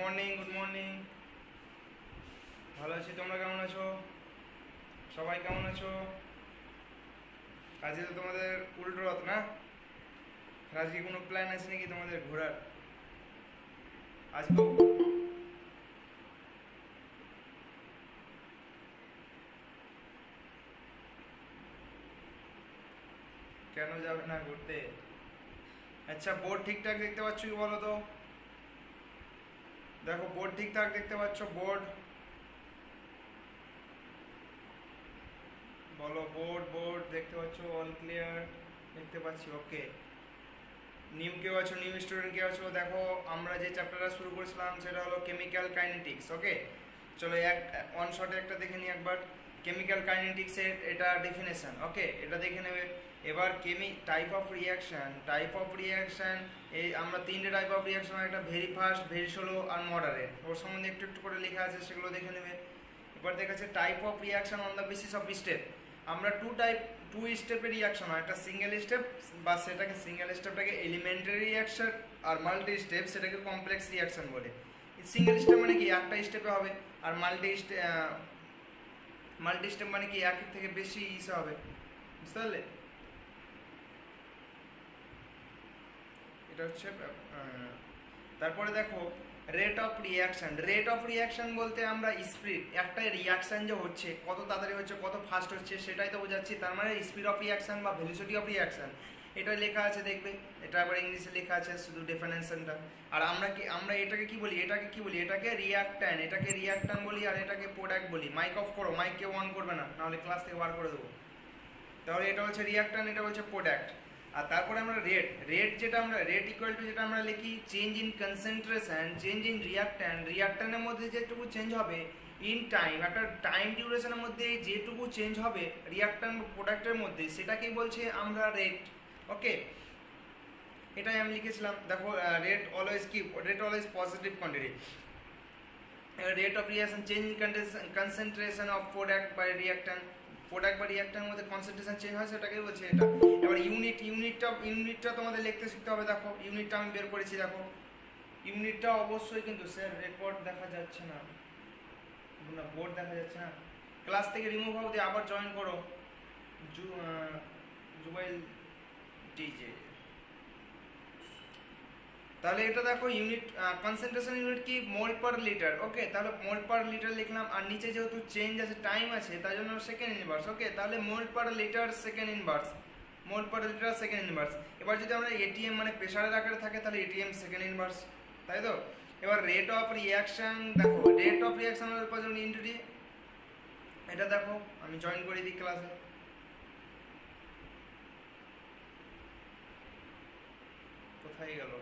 Morning, good morning. ভালো আছি, তোমরা কেমন আছো? সবাই কেমন আছো? আজকে তো তোমাদের উল্টো রথ না? আজকে কোনো প্ল্যান আছে নাকি তোমাদের ঘোরার? আজকে কেন যাবে না ঘুরতে? আচ্ছা, বোর্ড ঠিকঠাক দেখতে পাচ্ছ কি বলো তো? দেখো, বোর্ড ঠিকঠাক দেখতে পাচ্ছ? বোর্ড বলো, বোর্ড বোর্ড দেখতে পাচ্ছ? অল ক্লিয়ার দেখতে পাচ্ছি, ওকে। নিউ কেউ আছো, নিউ স্টুডেন্ট কেউ আছো? দেখো, আমরা যে চ্যাপ্টারটা শুরু করেছিলাম সেটা হলো কেমিক্যাল কাইনেটিক্স, ওকে। চলো ওয়ান শটে একটা দেখে নিই একবার। কেমিক্যাল কাইনেটিক্সের এটা ডেফিনেশন, ওকে, এটা দেখে নেবে। এবার টাইপ অফ রিয়াকশন এই আমরা তিনটে টাইপ অফ রিয়াকশন, একটা ভেরি ফাস্ট, ভেরি স্লো আর মডারেট, ওর সম্বন্ধে একটু একটু করে লেখা আছে, সেগুলো দেখে নেবে। এবার দেখাচ্ছে type of reaction on the basis of step. আমরা টু স্টেপের রিয়াকশন হয়, একটা সিঙ্গেল স্টেপ বা সেটাকে সিঙ্গেল স্টেপটাকে এলিমেন্টারি রিয়াকশন, আর মাল্টি স্টেপ সেটাকে কমপ্লেক্স রিয়াকশন বলে। সিঙ্গেল স্টেপ মানে কি একটা স্টেপে হবে, আর মাল্টি স্টেপ মানে কি একের থেকে বেশি ইসে হবে, বুঝতে পারলে? এটা হচ্ছে তারপরে দেখো রেট অফ রিয়াকশন বলতে আমরা স্পিড, একটা রিয়াকশন যে হচ্ছে কত তাড়াতাড়ি হচ্ছে, কত ফাস্ট হচ্ছে, সেটাই তো বোঝাচ্ছি। তার মানে স্পিড অফ রিয়াকশন বা ভেলোসিটি অফ রিয়াকশন, এটা লেখা আছে দেখবে। এটা আবার ইংলিশে লেখা আছে শুধু ডেফিনেশনটা। আর আমরা এটাকে কি বলি? এটাকে রিয়াক্ট্যান্ট বলি, আর এটাকে প্রোডাক্ট বলি। মাইক অফ করো, মাইক কেউ অন করবে না, নাহলে ক্লাস থেকে বার করে দেবো। তাহলে এটা হচ্ছে রিয়াক্ট্যান্ট, এটা হচ্ছে প্রোডাক্ট। আর তারপরে আমরা রেট ইকুয়াল টু যেটা আমরা লিখি change in concentration, change in রিয়াক্ট্যান্টের মধ্যে যেটুকু চেঞ্জ হবে ইন টাইম, একটা টাইম ডিউরেশনের মধ্যে যেটুকু চেঞ্জ হবে রিয়াক্ট্যান্ট প্রোডাক্টের মধ্যে, সেটাকেই বলছে আমরা রেট, ওকে। এটাই আমি লিখেছিলাম। দেখো, rate always positive quantity. Rate of reaction change in concentration of product বা রিয়াক্টরের মধ্যে কনসেন্ট্রেশন চেঞ্জ হয়, সেটাকে বলছে এটা। এবার ইউনিটটা তোমাদের লিখতে শিখতে হবে। দেখো, ইউনিটটা আমি বের করেছি, দেখো। ইউনিটটা অবশ্যই, কিন্তু স্যার রেকর্ড দেখা যাচ্ছে না, বোর্ড দেখা যাচ্ছে না। ক্লাস থেকে রিমুভ হও দিয়ে আবার জয়েন করো। Jubail DJ. তাহলে এটা দেখো, ইউনিট কনসেন্ট্রেশন ইউনিট কি মোল পার লিটার, ওকে। তাহলে মোল পার লিটার লিখলাম, আর নিচে যেহেতু চেঞ্জ আছে, টাইম আছে, তাই জন্য সেকেন্ড ইনভার্স, ওকে। তাহলে মোল পার লিটার সেকেন্ড ইনভার্স। এবার যদি আমরা এটিএম মানে প্রেসারের আকারে থাকে, তাহলে এটিএম সেকেন্ড ইনভার্স, তাই তো? এবার রেট অফ রিয়াকশন, দেখো rate of reaction into D. এটা দেখো, আমি জয়েন করে দিই ক্লাসে। কোথায় গেল?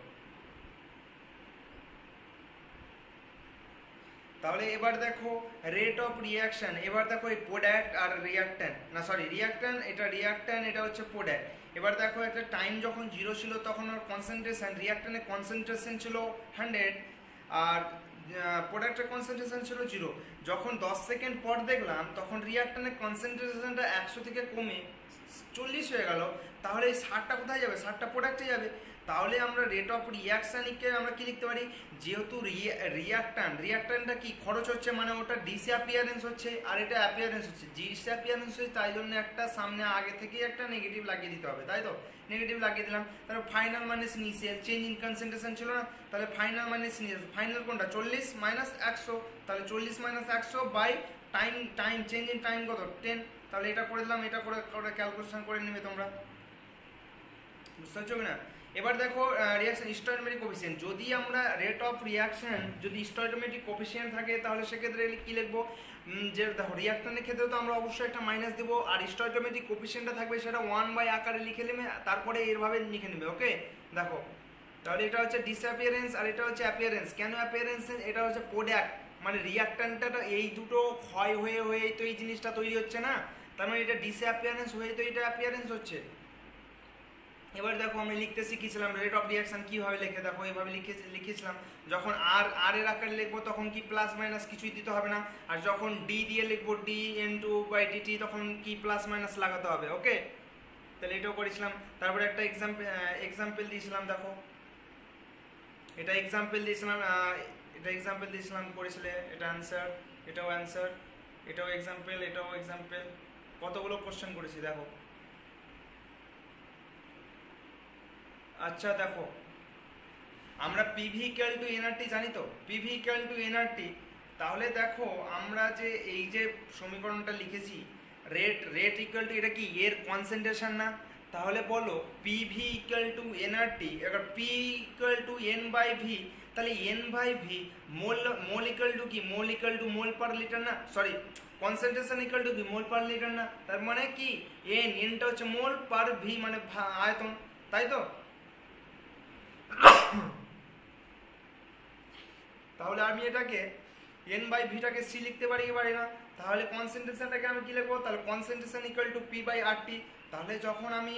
তাহলে এবার দেখো রেট অফ রিয়াকশন, এবার দেখো এই প্রোডাক্ট আর রিয়াক্ট্যান্ট, না সরি রিয়াক্ট্যান্ট, এটা হচ্ছে প্রোডাক্ট। এবার দেখো একটা টাইম যখন 0 ছিল তখন ওর কনসেন্ট্রেশন, রিয়াক্ট্যান্টের কনসেন্ট্রেশন ছিল 100, আর প্রোডাক্টের কনসেন্ট্রেশন ছিল 0। যখন 10 সেকেন্ড পর দেখলাম তখন রিয়াক্ট্যান্টের কনসেন্ট্রেশনটা 100 থেকে কমে 40 হয়ে গেল। তাহলে এই 60টা কোথায় যাবে? 60টা প্রোডাক্টে যাবে। তাহলে আমরা রেট অফ রিয়াকশানকে আমরা কি লিখতে পারি? যেহেতু রিয়াক্ট্যান্টটা কি খরচ হচ্ছে, মানে ওটা ডিসঅ্যাপিয়ারেন্স হচ্ছে, আর এটা অ্যাপিয়ারেন্স হচ্ছে। ডিসঅ্যাপিয়ারেন্স হচ্ছে, তাই জন্য একটা সামনে আগে থেকে একটা নেগেটিভ লাগিয়ে দিতে হবে, তাই তো? নেগেটিভ লাগিয়ে দিলাম। তারপর final minus initial, change in concentration ছিল না, তাহলে ফাইনাল মাইনাস ইনিশিয়াল, ফাইনাল কোনটা? 40 মাইনাস 100, তাহলে 40 minus 100 by time change in time কত? 10। তাহলে এটা করে দিলাম, এটা করে ক্যালকুলেশন করে নেবে তোমরা, বুঝতে পারছো কিনা? এবার দেখো রিয়াকশন স্টয়কিওমেট্রিক কোফিসিয়েন্ট, যদি আমরা রেট অফ রিয়াকশন যদি স্টয়কিওমেট্রিক কোফিসিয়েন্ট থাকে, তাহলে সেক্ষেত্রে কি লিখবো? যে দেখো রিয়াকশনের ক্ষেত্রে তো আমরা অবশ্যই একটা মাইনাস দেবো, আর স্টয়কিওমেট্রিক কোফিসিয়েন্টটা থাকবে সেটা 1 বাই আকারে লিখে নেবে, তারপরে এরভাবে লিখে নেবে, ওকে। দেখো, তাহলে এটা হচ্ছে ডিসঅ্যাপিয়ারেন্স আর এটা হচ্ছে অ্যাপিয়ারেন্স। কেন অ্যাপিয়ারেন্স? এটা হচ্ছে প্রোডাক্ট, মানে রিয়াক্ট্যান্টটা এই দুটো ক্ষয় হয়ে হয়ে তো এই জিনিসটা তৈরি হচ্ছে না, তার মানে এটা ডিসঅ্যাপিয়ারেন্স হয়ে তো এটা অ্যাপিয়ারেন্স হচ্ছে। এবার দেখো, আমি লিখতে শিখেছিলাম রেট অফ রিয়াকশন কিভাবে লেখে। দেখো এইভাবে লিখেছিলাম, যখন আর এর আকারে লিখবো তখন কি প্লাস মাইনাস কিছুই দিতে হবে না, আর যখন ডি দিয়ে লিখবো ডি ইনটু বাই ডিটি, তখন কি প্লাস মাইনাস লাগাতে হবে, ওকে। তাহলে এটাও করেছিলাম। তারপরে একটা এক্সাম্পল দিয়েছিলাম, দেখো এটা এক্সাম্পল দিয়েছিলাম এটা এক্সাম্পল দিয়েছিলাম, করেছিলে, এটা অ্যান্সার, এটাও অ্যান্সার, এটাও এক্সাম্পল, এটাও এক্সাম্পল, কতগুলো কোশ্চেন করেছি দেখো। আচ্ছা দেখো, আমরা পিভি ইকুয়াল টু এনআরটি জানি তো, পিভি ইকুয়াল টু এনআরটি। তাহলে দেখো আমরা যে এই যে সমীকরণটা লিখেছি, রেট ইকুয়াল টু, এটা কি এর কনসেন্ট্রেশন না? তাহলে বলো পিভি ইকুয়াল টু এনআরটি, এবার P equal to N by V, তাহলে N by V, mole equal to কি, mole equal to mole per litre না, সরি কনসেন্ট্রেশন ইকুয়াল টু কি মোল পার লিটার না, তার মানে কি এনটা হচ্ছে মোল পার ভি মানে আয়তন, তাই তো? তাহলে আমি এটাকে এন বাই ভিটাকে সি লিখতে পারি কি পারি না? তাহলে কনসেন্ট্রেশনটাকে আমি কি লিখবো? তাহলে concentration equal to P by R T. তাহলে যখন আমি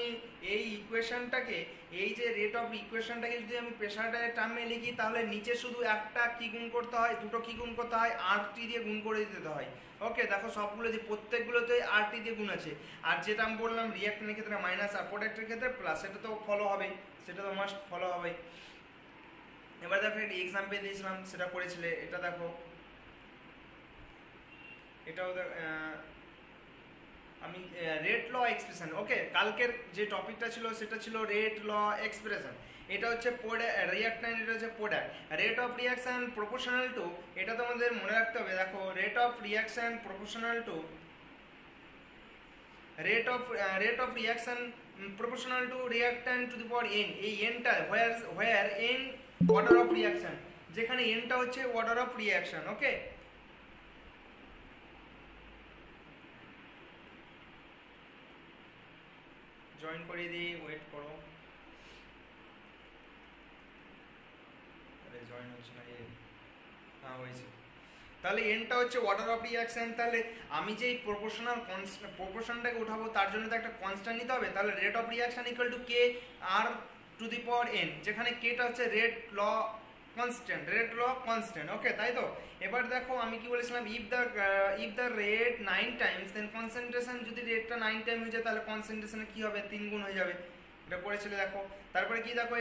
এই ইকুয়েশনটাকে, এই যে রেট অফ ইকুয়েশনটাকে যদি আমি প্রেসারের টার্মে লিখি, তাহলে নিচে শুধু একটা কি গুণ করতে হয়, দুটো কি গুণ করতে হয়, আর টি দিয়ে গুণ করে দিতে হয়। ওকে, দেখো সবগুলো দিয়ে, প্রত্যেকগুলোতে আর টি দিয়ে গুণ আছে। আর যেটা আমি বললাম রিঅ্যাক্টনের ক্ষেত্রে মাইনাস আর প্রোডাক্টের ক্ষেত্রে প্লাস, সেটা তো ফলো হবে, সেটা তো মাস্ট ফলো হবে। এবার দেখো একটা এক্সাম্পল দিয়েছিলাম, সেটা করেছিলে, এটা দেখো, এটাও আমি রেট ল এক্সপ্রেশন। ওকে, কালকের যে টপিকটা ছিল সেটা ছিল রেট ল এক্সপ্রেশন। এটা হচ্ছে রিঅ্যাক্ট্যান্ট, এটা হচ্ছে product. Rate of reaction proportional to, এটা তোমাদের মনে রাখতে হবে। দেখো rate of reaction proportional to, rate of reaction proportional to reactant two the power N. এই এনটা হোয়ার এন অর্ডার অফ রিঅ্যাকশন, যেখানে এনটা হচ্ছে order of reaction. Okay, join করিয়ে দিই, ওয়েট করো, আরে জয়েন হচ্ছে না, হ্যাঁ হয়েছে। তাহলে এনটা হচ্ছে অর্ডার অফ রিঅ্যাকশন। তাহলে আমি যে প্রপোর্শনটাকে উঠাবো তার জন্য তো একটা কনস্ট্যান্ট নিতে হবে। তাহলে rate of reaction equal to K R to the power N, যেখানে কেটা হচ্ছে rate law constant, rate law constant. Okay, তাই তো? এবার দেখো আমি কি বলেছিলাম, if the rate 9 times then concentration, যদি রেটটা 9 টাইম হয়ে যায় তাহলে কনসেন্ট্রেশনে কি হবে, 3 গুণ হয়ে যাবে। এটা করেছিলে দেখো। তারপরে কি দেখো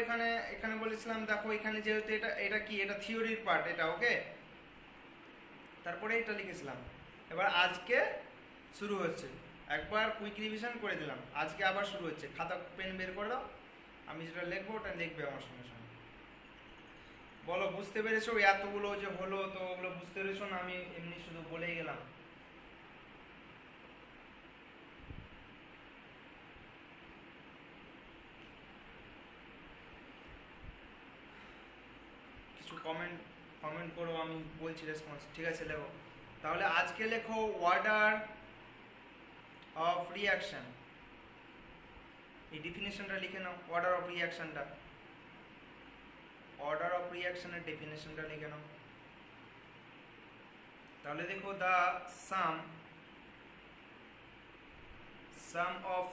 এখানে বলেছিলাম, দেখো এখানে যেহেতু এটা কি, এটা থিওরির পার্ট এটা। ওকে, তারপরে এটা লিখেছিলাম। এবার আজকে শুরু হচ্ছে, একবার কুইক রিভিশন করে দিলাম, আজকে আবার শুরু হচ্ছে। খাতা পেন বের করে দাও, আমি যেটা লিখবো ওটা লিখবে আমার সঙ্গে সঙ্গে। বলো বুঝতে পেরেছো? এতগুলো যে হলো, তো ওগুলো বুঝতে পেরেছো না? আমি এমনি শুধু বলেই গেলাম। কিছু কমেন্ট করো, আমি বলছি রেসপন্স। ঠিক আছে, লেখো তাহলে। আজকে লেখো অর্ডার অফ রিঅ্যাকশন, এই ডেফিনেশনটা লিখে নাও। অর্ডার অফ রিঅ্যাকশনটা, অর্ডার অফ রিঅ্যাকশনের ডেফিনেশনটা লিখে নাও। তাহলে দেখো the sum of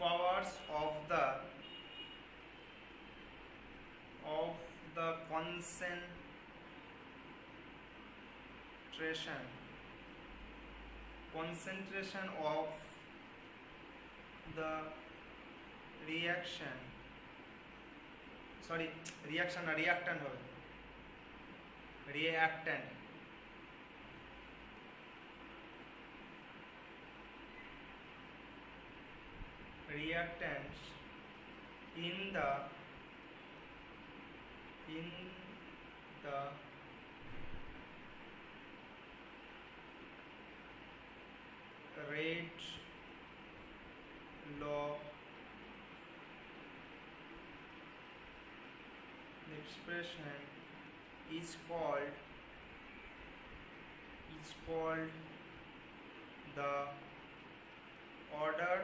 powers of the concentration of the reaction, sorry reaction না reactant হবে, reactants in the rate law expression is called the order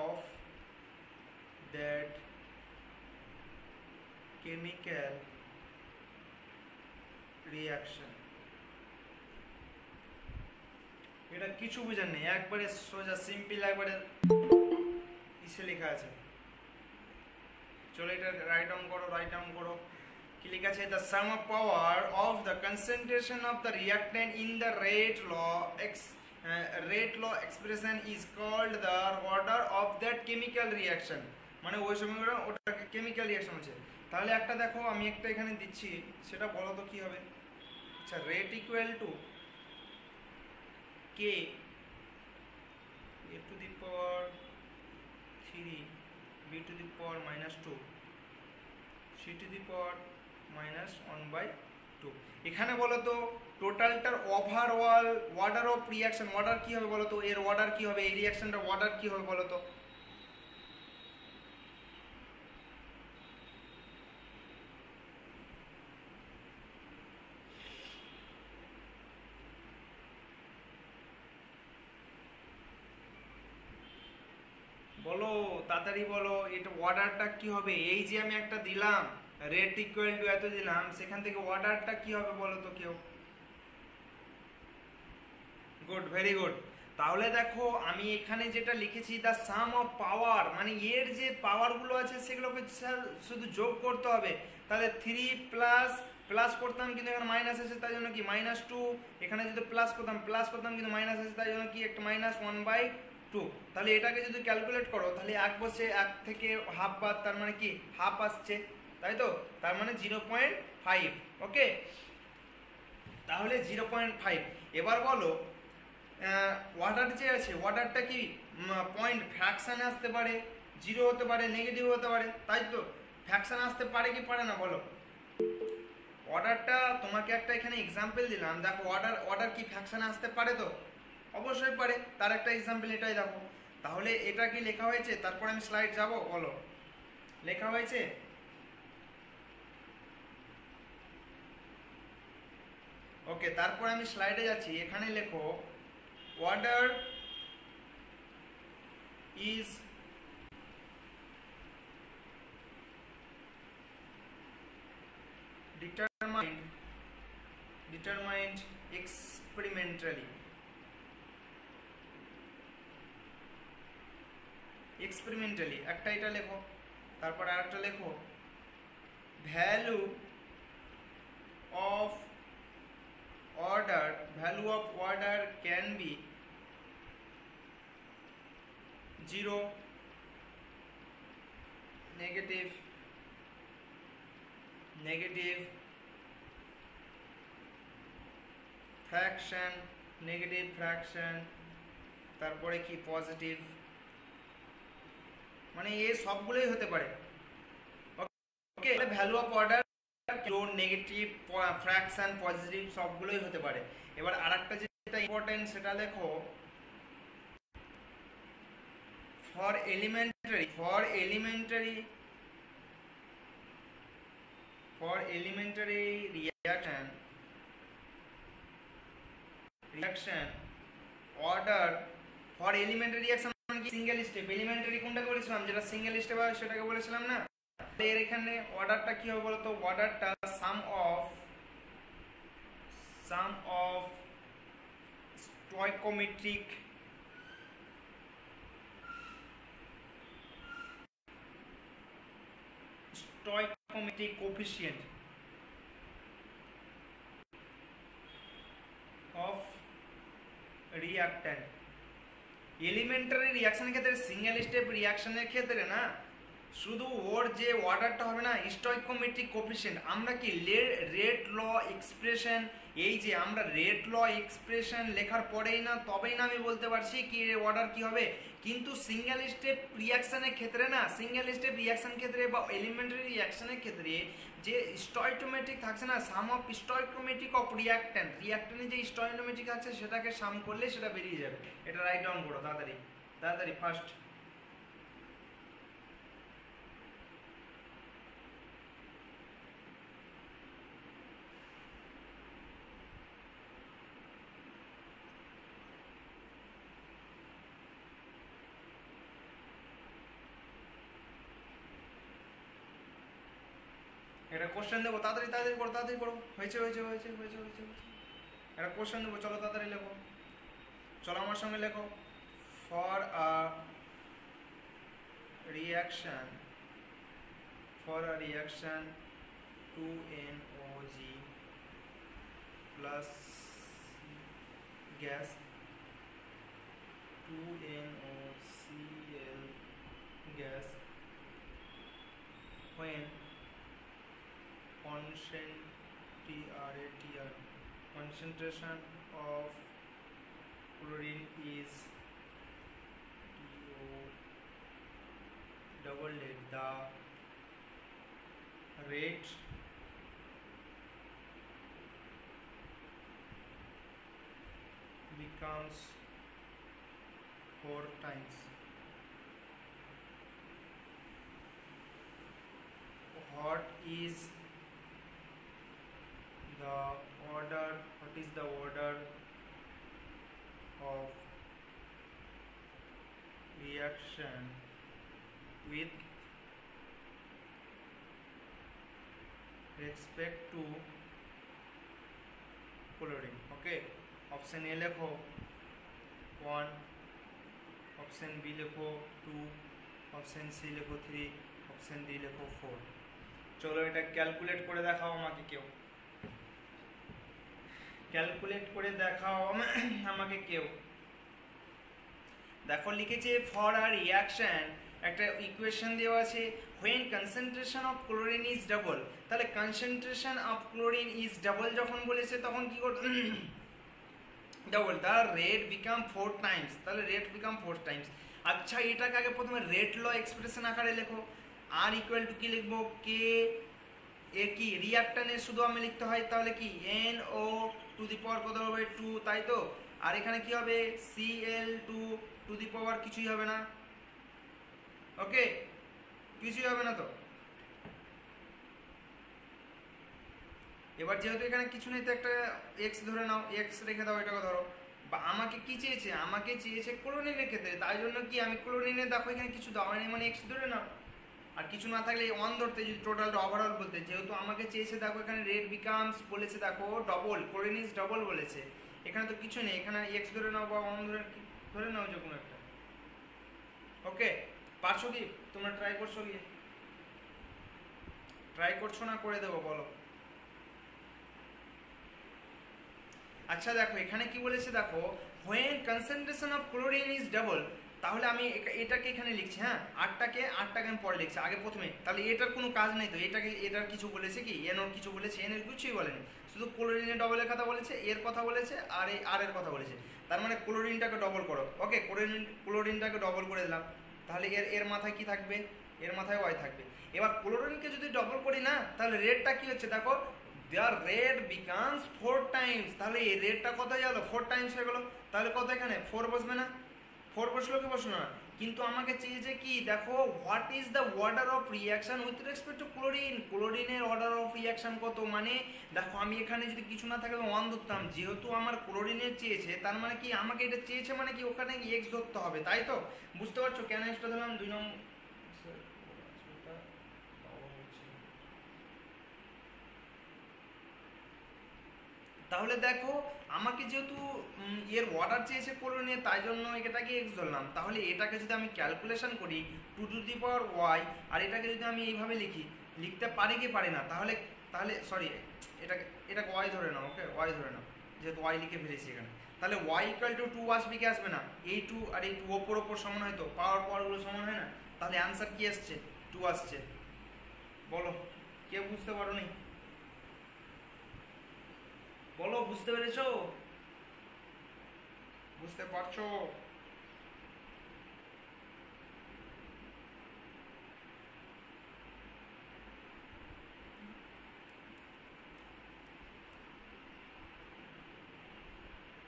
of that chemical reaction. এটা কিছু বুঝার নেই, একবারে সোজা সিম্পল, একবারে ইসে লেখা আছে। চলো এটা রাইট ডাউন করো। কি লেখা আছে? the sum of power of the concentration of the reactant in the rate law expression is called the order of that chemical reaction. মানে ওই সময় ওটাকে কেমিক্যাল রিয়াকশন হচ্ছে। তাহলে একটা দেখো আমি একটা এখানে দিচ্ছি, সেটা বলো তো কি হবে। আচ্ছা, rate equal to K A to the power 3 B to the power -2 C to the power -1/2। এখানে বলো তো টোটালটার overall order of reaction, order কি হবে বলো তো, এর অর্ডার কি হবে, এই রিয়াকশনটার অর্ডার কি হবে বলো তো। বলো তাড়াতাড়ি বলো, এটা অর্ডারটা কি হবে। এই যে আমি একটা দিলাম রেট ইকুয়াল টু এত দিলাম, সেখান থেকে অর্ডারটা কি হবে বলো তো কেউ। Good, very good. তাহলে দেখো আমি এখানে যেটা লিখেছি দ্য সাম অফ পাওয়ার, মানে এর যে পাওয়ারগুলো আছে সেগুলোকে শুধু যোগ করতে হবে। তাহলে 3 প্লাস প্লাস করতাম কিন্তু এখানে মাইনাস আছে তাই জন্য কি -2, এখানে যদি প্লাস করতাম কিন্তু মাইনাস আছে তাই জন্য কি একটা -1/2। তাহলে এটাকে যদি ক্যালকুলেট করো তাহলে এক বসে এক থেকে হাফ বাদ, তার মানে কি হাফ আসছে, তাই তো, তার মানে 0.5। ওকে, তাহলে 0.5। এবার বলো ওয়াটার যে আছে ওয়াটারটা কি পয়েন্ট ফ্র্যাকশানে আসতে পারে, জিরো হতে পারে, নেগেটিভ হতে পারে, তাই তো। ফ্র্যাকশান আসতে পারে কি পারে না বলো। অর্ডারটা তোমাকে একটা এখানে এক্সাম্পল দিলাম, দেখো অর্ডার কি ফ্র্যাকশানে আসতে পারে তো, অবশ্যই পারে, তার একটা এক্সাম্পল এটাই দেখো। তাহলে এটা কি লেখা হয়েছে, তারপর আমি স্লাইড যাব, বলো লেখা হয়েছে। ওকে, তারপর আমি স্লাইডে যাচ্ছি, এখানে লেখো order is determined experimentally একটা এটা লেখো, তারপর আরেকটা লেখো value of order can be 0, negative, fraction, negative fraction, তারপরে কি পজিটিভ, মানে এই সবগুলোই হতে পারে। Okay, value of order negative, fraction, positive সবগুলোই হতে পারে। এবার আরেকটা যেটা ইম্পর্টেন্ট সেটা দেখো, for elementary reaction order, for elementary reaction মানে কি সিঙ্গেল স্টেপ, এলিমেন্টারি কোনটা বলেছিলাম, যেটা সিঙ্গেল স্টেপ হয় সেটাকে বলেছিলাম না। এর এখানে অর্ডারটা কি হবে বলতো, অর্ডারটা sum of stoichiometric coefficient of reactant। Elementary রিয়াকশনের ক্ষেত্রে, সিঙ্গেল স্টেপ রিয়াকশনের ক্ষেত্রে না, শুধু ওর যে অর্ডারটা হবে না স্টয়কোমেট্রিক কোফিশিয়েন্ট। আমরা কি রেট ল এক্সপ্রেশন, এই যে আমরা রেট ল এক্সপ্রেশন লেখার পরেই না তবেই না আমি বলতে পারছি কি অর্ডার কি হবে। কিন্তু সিঙ্গেল স্টেপ রিয়াকশনের ক্ষেত্রে না, সিঙ্গেল স্টেপ রিয়াকশন ক্ষেত্রে বা এলিমেন্টারি রিয়াকশনের ক্ষেত্রে যে স্টয়কোমেট্রিক থাকছে না, সাম অফ স্টয়কোমেট্রিক অফ রিয়াক্ট্যান্টের যে স্টয়কোমেট্রিক আছে সেটাকে সাম করলে সেটা বেরিয়ে যাবে। এটা রাইট ডাউন করো তাড়াতাড়ি ফার্স্ট। একটা কোশ্চেন দেবো, তাড়াতাড়ি করো, হয়েছে। একটা কোশ্চেন দেবো, চলো তাড়াতাড়ি লেখো, চলো আমার সঙ্গে লেখো। For a reaction 2NOG plus gas 2NOCl gas when concentration of chlorine is doubled, the rate becomes 4 times. What is the order of reaction with respect to chlorine? Okay, option A लिखो 1, option B लिखो 2, option C लिखो 3, option D লিখো 4। চলো এটা calculate করে দেখাও আমাকে কেউ, ক্যালকুলেট করে দেখাও আমাকে কেউ। দেখো লিখেছে ফর আ রিঅ্যাকশন, একটা ইকুয়েশন দেওয়া আছে when concentration of chlorine is double, তাহলে concentration of chlorine is double যখন বলেছে তখন কি করতে double, the rate become 4 times, তাহলে rate become 4 times। আচ্ছা এটাকে আগে প্রথমে রেট ল এক্সপ্রেশন আকারে লেখো, আর ইকুয়াল টু কি লিখবো কে এর কি রিঅ্যাকট্যান্টে শুধু আমি লিখতে হয়, তাহলে কি NO টু দি পাওয়ার কত হবে 2, তাই তো। আর এখানে কি হবে Cl2 টু দি পাওয়ার কিছুই হবে না, ওকে কিছুই হবে না তো। এবার যেহেতু এখানে কিছু নেই তো একটা এক্স ধরে নাও, এক্স রেখে দাও, এটাকে ধরো। বা আমাকে কি চেয়েছে, আমাকে চেয়েছে ক্লোরিনের ক্ষেত্রে, তাই জন্য কি আমি ক্লোরিনে দেখো এখানে কিছু দেওয়া নেই মানে এক্স ধরে নাও, আর কিছু না থাকলে ওয়ান ধরতে, যদি টোটালটা ওভারঅল বলতে। যেহেতু আমাকে চেয়েছে দেখো এখানে রেট বিকামস বলেছে দেখো ডবল, ক্লোরিন ইজ ডবল বলেছে, এখানে তো কিছু নেই, এখানে এক্স ধরে নাও বা ওয়ান ধরে নাও যে কোনো একটা। ওকে পারছো কি তোমরা, ট্রাই করছো কি, ট্রাই করছো না করে দেবো বলো। আচ্ছা দেখো এখানে কি বলেছে দেখো when concentration of chlorine is double, তাহলে আমি এটাকে এখানে লিখছি, হ্যাঁ আটটাকে আমি পরে লিখছি আগে প্রথমে, তাহলে এটার কোনো কাজ নেই তো, এটার কিছু বলেছে কি এন ওর কিছু বলেছে, এন এর কিছুই বলেনি, শুধু ক্লোরিনের ডবলের কথা বলেছে, এর কথা বলেছে আর এই আর এর কথা বলেছে, তার মানে ক্লোরিনটাকে ডবল করো। ওকে ক্লোরিনটাকে ডবল করে দিলাম, তাহলে এর মাথায় কি থাকবে, এর মাথায় ওয়াই থাকবে। এবার ক্লোরিনকে যদি ডবল করি না, তাহলে রেটটা কি হচ্ছে দেখো their rate becomes 4 times, তাহলে এই রেটটা কত হয়ে গেল 4 টাইমস হয়ে গেল, তাহলে কত এখানে 4 বসবে না, 4 বসলো কি বসলো না। কিন্তু আমাকে চেয়েছে কি দেখো what is the order of reaction with respect to chlorine, ক্লোরিনের অর্ডার অফ রিঅ্যাকশন কত, মানে দেখো আমি এখানে যদি কিছু না থাকে ওয়ান ধরতাম, যেহেতু আমার ক্লোরিনের চেয়েছে তার মানে কি আমাকে এটা চেয়েছে মানে কি ওখানে এক্স ধরতে হবে, তাই তো। বুঝতে পারছো কেন এক্সটা ধরলাম 2 নম্বর। তাহলে দেখো আমাকে যেহেতু এর অর্ডার চেয়েছে ক্লোরিনের, তাই জন্য এটাকে এক্স ধরলাম, তাহলে এটাকে যদি আমি ক্যালকুলেশন করি 2 টু দি পাওয়ার ওয়াই, আর এটাকে যদি আমি এইভাবে লিখতে পারি কি পারি না, তাহলে সরি এটাকে ওয়াই ধরে নাও, ওকে ওয়াই ধরে নাও, যেহেতু ওয়াই লিখে ফেলেছি এখানে, তাহলে ওয়াই ইকুয়াল টু 2 আসবে কি আসবে না, এই 2 আর এই 2 ওপর সমান হয় তো, পাওয়ারগুলো সমান হয় না, তাহলে অ্যান্সার কি আসছে 2 আসছে। বলো কেউ বুঝতে পারো নি, বলো বুঝতে পেরেছো, বুঝতে পারছো?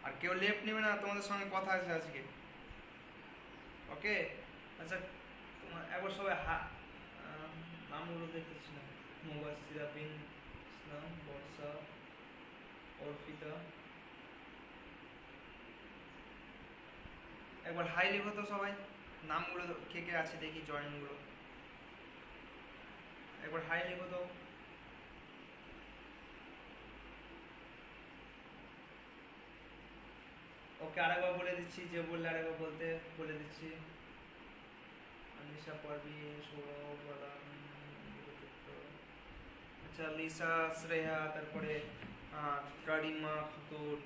আর কেউ লেফট নেবে না, তোমাদের সঙ্গে কথা আছে আজকে, ওকে। আচ্ছা তোমার একবার সবাই নামগুলো দেখতেছি না, মুবাসসিরা বিন ইসলাম, বর্ষা, অর্পিতা, একবার হাই লিখো তো সবাই, নামগুলো কে কে আছে দেখি, জয়েনগুলো একবার হাই লিখো তো। ওকে আরেকবার বলে দিচ্ছি, যে বললে আরেকবার বলে দিচ্ছি, আনিশা পারভিন, সৌরভ, আচ্ছা লিসা, শ্রেয়া, তারপরে কারিমা খাতুন,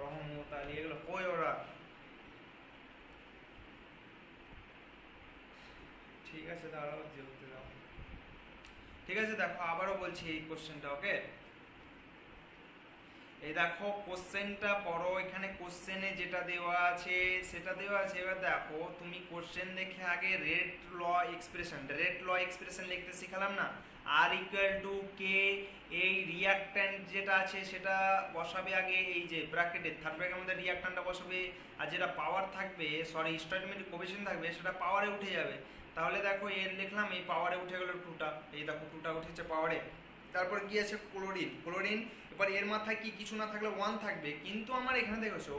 রহমত আলী, এগুলো কই ওরা? ঠিক আছে দাঁড়াও, যেতে দাও। ঠিক আছে, দেখো আবারও বলছি এই কোশ্চেনটা, ওকে? এই দেখো কোশ্চেনটা পড়ো, এখানে কোশ্চেনে যেটা দেওয়া আছে সেটা দেওয়া আছে। এবার দেখো তুমি কোশ্চেন দেখে আগে রেট ল এক্সপ্রেশন লিখতে শিখালাম না, আর ইকুয়াল টু কে, এই রিয়াক্ট্যান্ট যেটা আছে সেটা বসাবে আগে এই যে ব্র্যাকেটের থার্ড ব্র্যাকেটের মধ্যে রিয়াক্ট্যান্টটা বসাবে, আর যেটা পাওয়ার থাকবে সরি স্টয়কিওমেট্রিক কোএফিসিয়েন্ট থাকবে সেটা পাওয়ারে উঠে যাবে। তাহলে দেখো এর লিখলাম, এই পাওয়ারে উঠে গেল টুটা, এই দেখো টুটা উঠেছে পাওয়ারে। তারপর কি আছে ক্লোরিন। এবার এর মাথায় কি কিছু না থাকলে ওয়ান থাকবে, কিন্তু আমার এখানে দেখেছো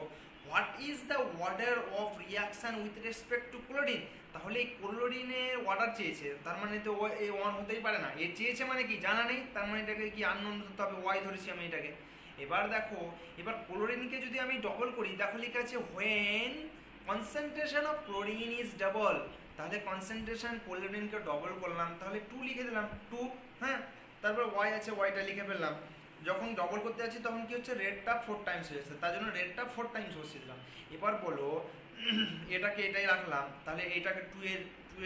what is the order of reaction with respect to chlorine. তাহলে এই ক্লোরিনের অর্ডার চেয়েছে, তার মানে তো এই ওয়ান হতেই পারে না। এ চেয়েছে মানে কি জানা নেই, তার মানে এটাকে কি আননোন ধরতে হবে, ওয়াই ধরেছি আমি এটাকে। এবার দেখো, এবার ক্লোরিনকে যদি আমি ডবল করি, দেখো লেখা আছে when concentration of chlorine is double. তাহলে কনসেন্ট্রেশন ক্লোরিনকে ডবল করলাম, তাহলে 2 লিখে দিলাম 2, হ্যাঁ। তারপর ওয়াই আছে, ওয়াইটা লিখে ফেললাম। যখন ডবল করতে যাচ্ছি তখন কি হচ্ছে, রেটটা 4 টাইমস হয়ে যাচ্ছে, তার জন্য রেটটা 4 টাইমস বসিয়ে দিলাম। এবার বলো এটাকে এটাই রাখলাম, তাহলে এইটাকে 2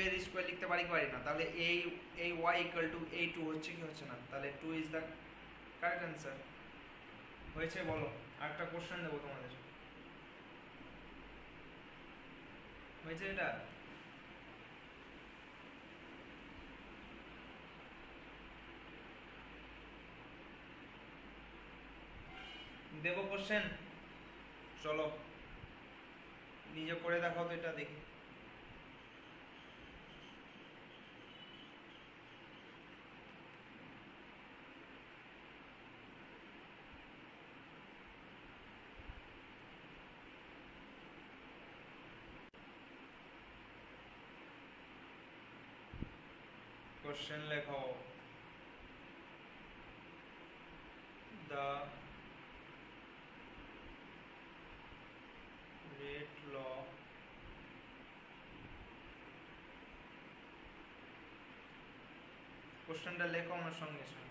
এর স্কোয়ার লিখতে পারি না, তাহলে এই ওয়াই ইকুয়াল টু এই 2 হচ্ছে কি হচ্ছে না, তাহলে 2 ইজ দ্য কারেক্ট অ্যান্সার। হয়েছে বলো, আরেকটা কোশ্চেন দেবো তোমাদের, হয়েছে এটা? দেবো কোশ্চেন, চলো নিজে করে দেখাও তো এটা দেখি। কোশ্চেন লেখো, দ্য রেট ল কোশ্চেনটা লেখো আমার সঙ্গে সঙ্গে।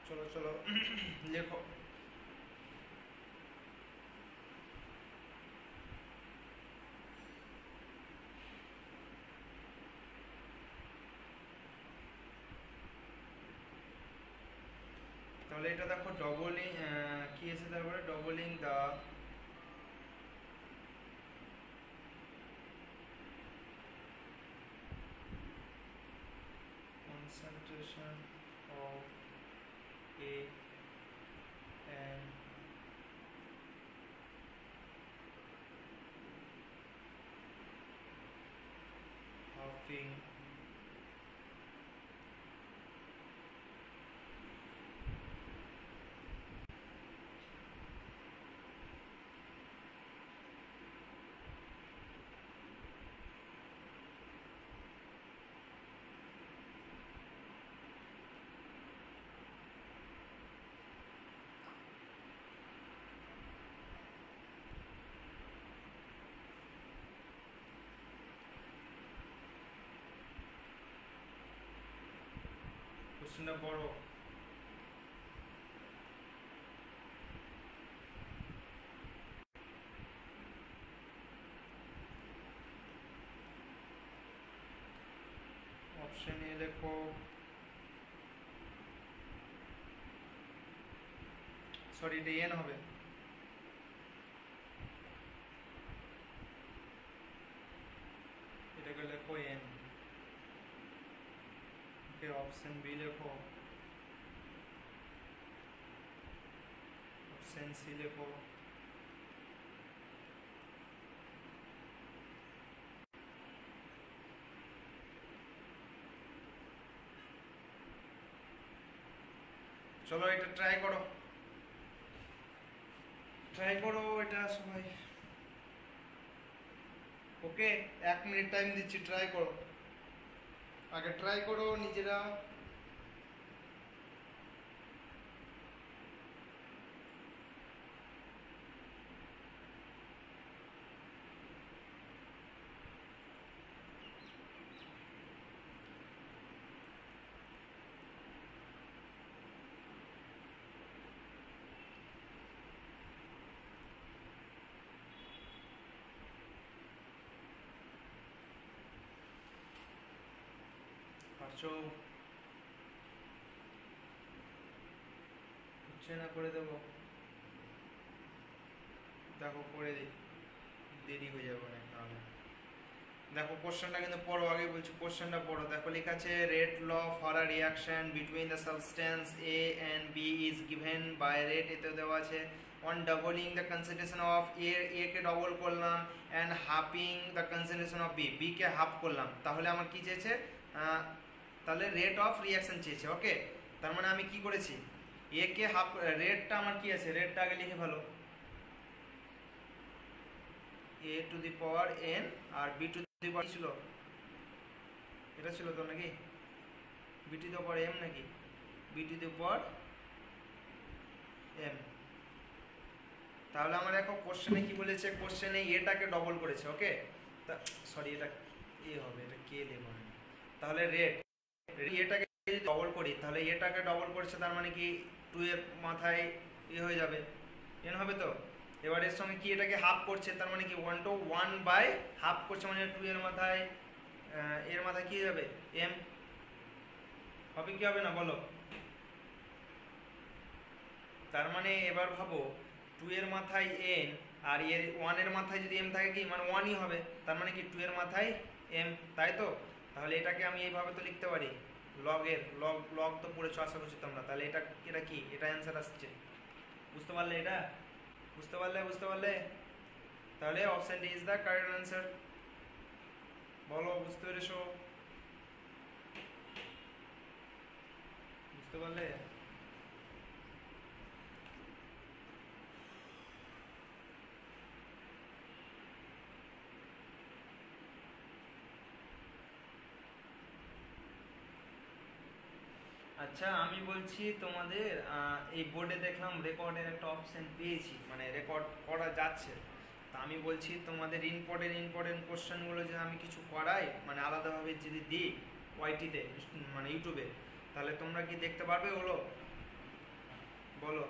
চলো চলো লেখো। তাহলে এটা দেখো ডবলিং, কি আছে তারপরে, doubling the concentration of a and halving কোশ্চেনটা বড়। অপশন এ লেখো, সরি এটা এন হবে, এটাকে লেখো এন। फिर ऑप्शन बी लिखो, ऑप्शन सी लिखो, চলো এটা ট্রাই করো এটা সবাই। ওকে 1 মিনিট টাইম দিচ্ছি, ট্রাই করো, আগে ট্রাই করো নিজেরা। পারছো? হচ্ছে না, করে দেবো, দেখো করে দিই, দেরি হয়ে যাবে না তাহলে। দেখো কোশ্চেনটা কিন্তু পড়ো, আগে বলছি কোশ্চেনটা পড়ো। দেখো লেখা আছে rate law for a reaction between the substance A and B is given by rate, এতে দেওয়া আছে on doubling the concentration of A কে ডবল করলাম অ্যান্ড হাফিং দ্য কনসেন্ট্রেশন অফ বি কে হাফ করলাম, তাহলে আমার কি চেয়েছে, তাহলে রেট অফ রিয়াকশন চেয়েছে। ওকে, তার মানে আমি কি করেছি, এ কে হাফ, রেটটা আমার কি আছে, রেটটা আগে লিখে ভালো, a to the power n আর b টু দি পাওয়ার ছিল, এটা ছিল তো নাকি, b to the power m নাকি, b to the power m। তাহলে আমার দেখো কোশ্চেনে কি বলেছে, কোশ্চেনে এটাকে ডবল করেছে। ওকে, সরি এটা এ হবে, এটা কে দেবো, তাহলে রেট এটাকে যদি ডবল করি, তাহলে এটাকে ডবল করেছে, তার মানে কি 2 এর মাথায় এ হয়ে যাবে n হবে তো। এবার এর সঙ্গে কি এটাকে হাফ করছে, তার মানে কি 1 to 1 বাই হাফ করছে, মানে 2 এর মাথায় কি যাবে m হবে, কি হবে না বলো। তার মানে এবার ভাবো 2 এর মাথায় n আর এর 1 এর মাথায় যদি m থাকে কি, মানে 1ই হবে, তার মানে কি 2 এর মাথায় m, তাই তো। তাহলে এটাকে আমি এইভাবে তো লিখতে পারি, লগ তো পড়েছো আশা করছি তোমরা, তাহলে এটা কি, এটা অ্যান্সার আসছে। বুঝতে পারলে এটা, বুঝতে পারলে তাহলে option D is the correct answer. বলো বুঝতে পেরেছো, বুঝতে পারলে? আচ্ছা আমি বলছি তোমাদের, এই বোর্ডে দেখলাম রেকর্ডের একটা অপশন পেয়েছি, মানে রেকর্ড করা যাচ্ছে। তা আমি বলছি তোমাদের ইম্পর্টেন্ট কোশ্চেনগুলো যে আমি কিছু করাই, মানে আলাদাভাবে যদি দিই ওয়াইটিতে, মানে ইউটিউবে, তাহলে তোমরা কি দেখতে পারবে ওগুলো, বলো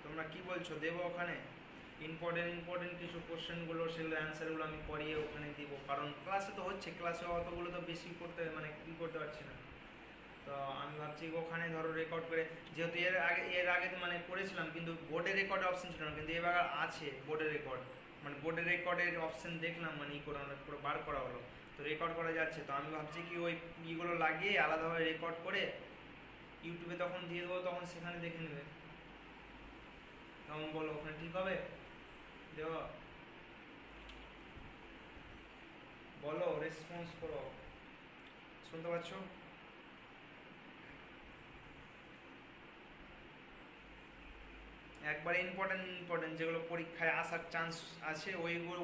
তোমরা কি বলছো, দেবো ওখানে ইম্পর্টেন্ট কিছু কোশ্চেনগুলো, সেগুলো অ্যান্সারগুলো আমি করিয়ে ওখানে দিব, কারণ ক্লাসে তো হচ্ছে, ক্লাসে অতগুলো তো বেশি করতে, মানে কি করতে পারছি না। তো আমি ভাবছি ওখানে ধরো রেকর্ড করে, যেহেতু এর আগে মানে করেছিলাম, কিন্তু বোর্ডে রেকর্ডের অপশন ছিল না, কিন্তু এবার আছে বোর্ডে রেকর্ড, মানে বোর্ডে রেকর্ডের অপশন দেখলাম, মানে করে পুরো বার করা হলো, তো রেকর্ড করা যাচ্ছে। তো আমি ভাবছি কি ওই ইগুলো লাগিয়ে আলাদাভাবে রেকর্ড করে ইউটিউবে তখন দিয়ে দেবো, তখন সেখানে দেখে নেবে, তখন বলো ওখানে ঠিক হবে দেওয়া, বলো রেসপন্স করো, শুনতে পাচ্ছ? একবার ইম্পর্টেন্ট যেগুলো পরীক্ষায় আসার চান্স আছে,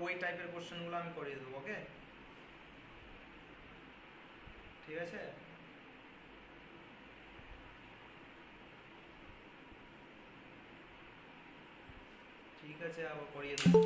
ওই টাইপের কোশ্চেনগুলো আমি করিয়ে দেবো। ওকে, ঠিক আছে, ঠিক আছে, আবার করিয়ে দেবো।